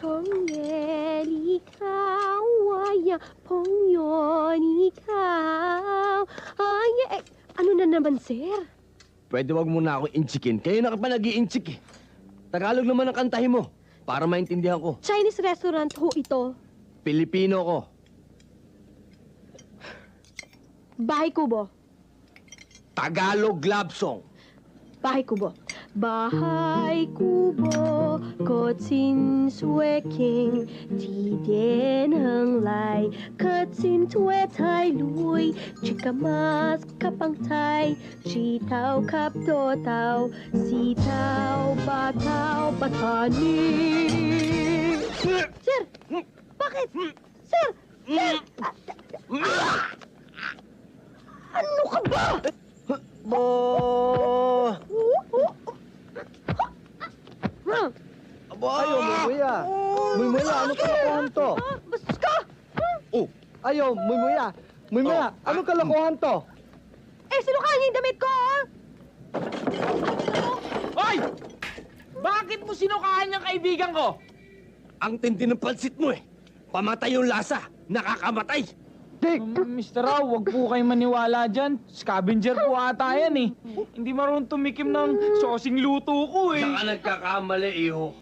Chongel, ikaw ay pongyon, ikaw ay... ano na naman, sir? Pwede wag mo na ako inchikin. Kayo na ka pa nag-i-inchik eh. Tagalog naman ang kantahin mo, para maintindihan ko. Chinese restaurant ho ito. Pilipino ko. Bahay kubo. Tagalog love song. Bahay kubo. Bahay kubo, kotsin sweking, ti den heng lai, kotsin tue tai lui, chika mas kapang tai, chi tao kap do tao, si tao ba tao batani. Sir! Bakit? Sir! Sir! Ano ka ba? Bo! Abo! Ayaw, Mumuya! Mumuya, ano kalokohan to? Bastos ka! Oh! Ayaw, Mumuya! Mumuya, ano kalokohan to? Eh, sinukaan niya yung damit ko, ah! Hoy! Bakit mo sinukahan yung kaibigan ko? Ang tindi ng pansit mo eh. Pamatay yung lasa. Nakakamatay. Dick! Mr. Rao, wag po kayo maniwala dyan. Scavenger po ata yan eh. Hindi marunong tumikim ng sosing luto ko eh. Saka nagkakamali, iho.